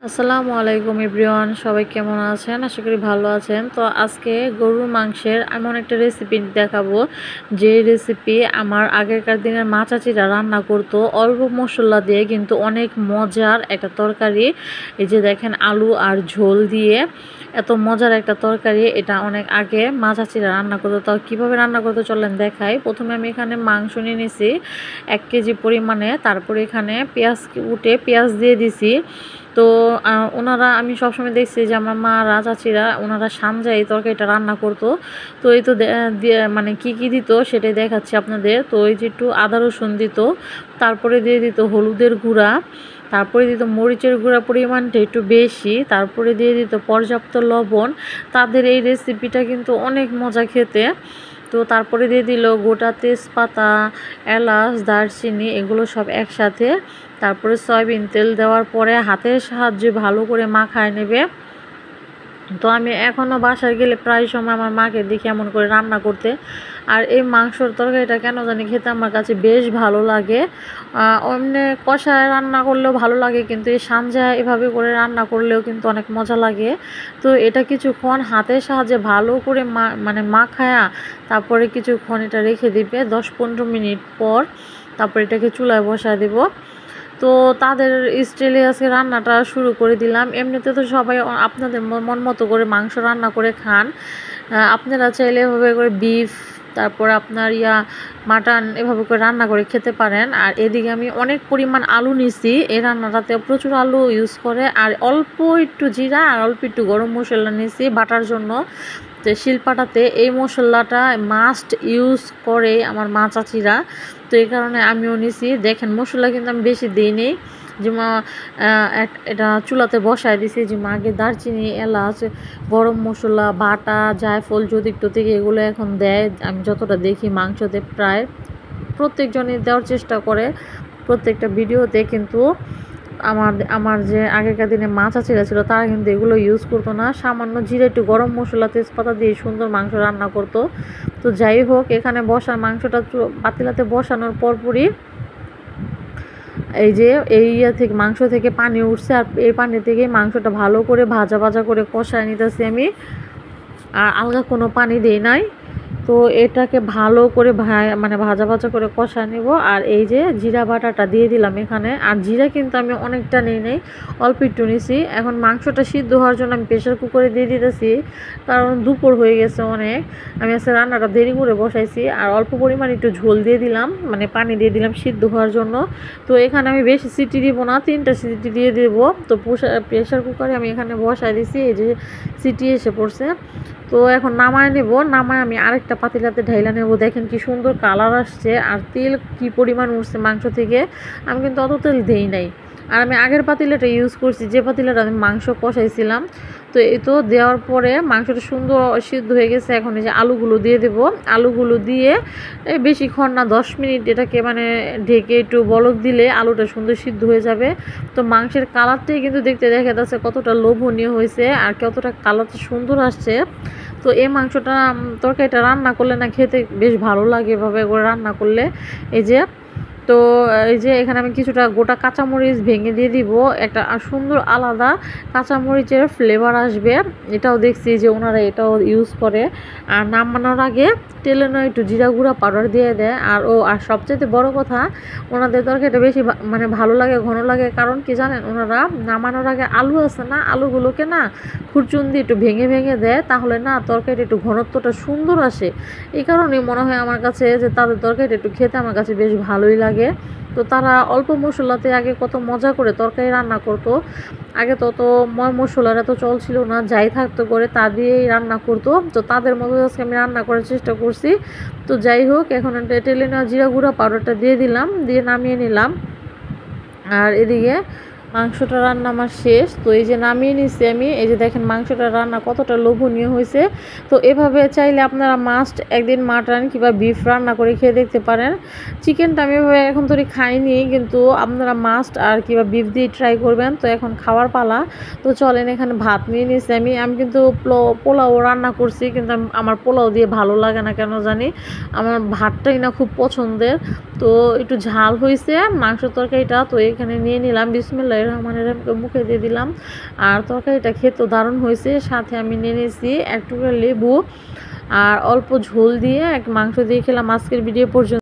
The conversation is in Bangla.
আসসালামু আলাইকুম এভরিওয়ান, সবাই কেমন আছেন? আশা করি ভালো আছেন। তো আজকে গরুর মাংসের এমন একটা রেসিপি দেখাবো, যে রেসিপি আমার আগেকার দিনের মা চাচিরা রান্না করতো অল্প মশলা দিয়ে, কিন্তু অনেক মজার একটা তরকারি। এই যে দেখেন, আলু আর ঝোল দিয়ে এত মজার একটা তরকারি, এটা অনেক আগে মা চাচিরা রান্না করতো। তাও কীভাবে রান্না করতে চলেন দেখাই। প্রথমে আমি এখানে মাংস নিয়ে নিয়েছি 1 কেজি পরিমাণে। তারপরে এখানে পেঁয়াজ দিয়ে দিছি। তো ওনারা, আমি সবসময় দেখছি যে আমার মারা চাচিরা ওনারা সানজায় এই তরকারিটা রান্না করতো। তো এই তো মানে কি দিত সেটাই দেখাচ্ছি আপনাদের। তো এই যে একটু আদা রসুন দিত, তারপরে দিয়ে দিত হলুদের গুঁড়া, তারপরে দিত মরিচের গুঁড়া পরিমাণটা একটু বেশি, তারপরে দিয়ে দিত পর্যাপ্ত লবণ। তাদের এই রেসিপিটা কিন্তু অনেক মজা খেতে। তো তারপরে দিয়ে দিল গোটা তেজপাতা, এলাচ, দারচিনি, এগুলো সব একসাথে। তারপরে সয়াবিন তেল দেওয়ার পরে হাতের সাহায্যে ভালো করে মাখায় নেবে। তো আমি এখনও বাসায় গেলে প্রায় সময় আমার মাকে দেখি এমন করে রান্না করতে। আর এই মাংসর তরকারিটা কেন জানি খেতে আমার কাছে বেশ ভালো লাগে। এমনি কষায় রান্না করলেও ভালো লাগে, কিন্তু এই সানজায় এভাবে করে রান্না করলেও কিন্তু অনেক মজা লাগে। তো এটা কিছুক্ষণ হাতের সাহায্যে ভালো করে মানে মাখায়া তারপরে কিছুক্ষণ এটা রেখে দিবে 10-15 মিনিট পর। তারপর এটাকে চুলায় বসায় দেব। তো তাদের স্টাইলে আজকে রান্নাটা শুরু করে দিলাম। এমনিতে তো সবাই আপনাদের মন মতো করে মাংস রান্না করে খান। আপনারা চাইলে এভাবে করে বিফ, তারপর আপনার মাটন এভাবে করে রান্না করে খেতে পারেন। আর এদিকে আমি অনেক পরিমাণ আলু নিছি। এই রান্নাটাতে প্রচুর আলু ইউজ করে। আর অল্প একটু জিরা আর অল্প একটু গরম মশলা নিছি বাটার জন্য। তো শিলপাটাতে এই মশলাটা মাস্ট ইউজ করে আমার মা চাচিরা। তো এই কারণে আমিও নিছি। দেখেন, মশলা কিন্তু আমি বেশি দিইনি। যে মা এটা চুলাতে বসায় দিছি। যে মা আগে দারচিনি, এলাচ, গরম মশলা, বাটা, জায়ফল, যদিক টদিক এগুলো এখন দেয়। আমি যতটা দেখি মাংসতে প্রায় প্রত্যেকজনই দেওয়ার চেষ্টা করে প্রত্যেকটা ভিডিওতে। কিন্তু আমার যে আগেকার দিনে মা চাচিরা ছিল তারা কিন্তু এগুলো ইউজ করতো না। সামান্য জিরা, একটু গরম মশলা, তেজপাতা দিয়ে সুন্দর মাংস রান্না করতো। তো যাই হোক, এখানে মাংসটা পাতিলাতে বসানোর পরপরই এই যে থেকে মাংস থেকে পানি উঠছে। আর এই পানি থেকে মাংসটা ভালো করে ভাজা করে কষায় নিতেছি আমি। আর আলগা কোনো পানি দেই নাই। তো এটাকে ভালো করে মানে ভাজা করে কষা নেব। আর এই যে জিরা বাটাটা দিয়ে দিলাম এখানে। আর জিরা কিন্তু আমি অনেকটা নেই, অল্প একটু নিছি। এখন মাংসটা সিদ্ধ হওয়ার জন্য আমি প্রেশার কুকারে দিয়ে দিতেছি, কারণ দুপুর হয়ে গেছে অনেক। আমি আজকে রান্নাটা দেরি করে বসাইছি। আর অল্প পরিমাণ একটু ঝোল দিয়ে দিলাম, মানে পানি দিয়ে দিলাম সিদ্ধ হওয়ার জন্য। তো এখানে আমি বেশি সিটি দিব না, 3টা সিটি দিয়ে দেবো। তো প্রেশার কুকারে আমি এখানে বসাই দিছি। এই যে সিটি এসে পড়ছে। তো এখন নামায় নেব। নামায় আমি আরেকটা পাতিলাতে ঢাইলা নেব। দেখেন কি সুন্দর কালার আসছে, আর তেল কি পরিমাণ উঠছে মাংস থেকে। আমি কিন্তু অত তেল দেই নাই। আর আমি আগের পাতিলাটা ইউজ করছি, যে পাতিলাটা আমি মাংস কষাইছিলাম। তো এই তো দেওয়ার পরে মাংসটা সুন্দর সিদ্ধ হয়ে গেছে। এখন এই যে আলুগুলো দিয়ে দেব। আলুগুলো দিয়ে বেশিক্ষণ না, 10 মিনিট এটাকে মানে ঢেকে একটু বলক দিলে আলুটা সুন্দর সিদ্ধ হয়ে যাবে। তো মাংসের কালারটাই কিন্তু দেখতে দেখা যাচ্ছে কতটা লোভনীয় হয়েছে, আর কতটা কালারটা সুন্দর আসছে। তো এই মাংসটা তরকারিটা রান্না করলে না খেতে বেশ ভালো লাগে এভাবে করে রান্না করলে। এই যে তো এই যে এখানে আমি কিছুটা গোটা কাঁচামরিচ ভেঙে দিয়ে দিব। একটা সুন্দর আলাদা কাঁচামরিচের ফ্লেভার আসবে। এটাও দেখছি যে ওনারা এটাও ইউজ করে। আর নামানোর আগে তেলে নয় একটু জিরা গুঁড়া পাউডার দিয়ে দেয়। আর সবচেয়ে বড় কথা, ওনাদের তরকারিটা বেশি মানে ভালো লাগে, ঘন লাগে। কারণ কি জানেন, ওনারা নামানোর আগে আলু আছে না, আলুগুলোকে না খুরচুন দিয়ে একটু ভেঙে দেয়। তাহলে না তরকারিটা একটু ঘনত্বটা সুন্দর আসে। এই কারণেই মনে হয় আমার কাছে যে তাদের তরকারিটা একটু খেতে আমার কাছে বেশ ভালোই লাগে। তো তারা অল্প মশলাতে আগে কত মজা করে তরকারি রান্না করতো। আগে তত মশলার এত চল ছিল না, যাই থাকতো করে তা দিয়েই রান্না করতো। তো তাদের মতো আজকে আমি রান্না করার চেষ্টা করছি। তো যাই হোক, এখন টেলে নেওয়া জিরা গুঁড়া পাউডারটা দিয়ে দিলাম, দিয়ে নামিয়ে নিলাম। আর এদিকে মাংসটা রান্না আমার শেষ। তো এই যে নামিয়ে নিচ্ছি আমি। এই যে দেখেন মাংসটা রান্না কতটা লোভনীয় হয়েছে। তো এভাবে চাইলে আপনারা মাস্ট একদিন মাটন কিংবা বিফ রান্না করে খেয়ে দেখতে পারেন। চিকেনটা আমি এভাবে এখন তৈরি খাইনি, কিন্তু আপনারা মাস্ট আর কিংবা বিফ দিয়ে ট্রাই করবেন। তো এখন খাওয়ার পালা। তো চলেন, এখানে ভাত নিয়ে নিচ্ছি আমি কিন্তু পোলাও রান্না করছি, কিন্তু আমার পোলাও দিয়ে ভালো লাগে না কেন জানি। আমার ভাতটাই না খুব পছন্দের। তো একটু ঝাল হয়েছে মাংস তরকারিটা। তো এখানে নিয়ে নিলাম, বিসমিল্লাহ রহমানির রহিম মুখে দিয়ে দিলাম। আর তরকারিটা খেতে দারুণ হয়েছে। সাথে আমি নিয়ে নিয়েছি এক টুকরা লেবু আর অল্প ঝোল দিয়ে এক মাংস দিয়ে খেলাম। আজকের ভিডিও পর্যন্ত।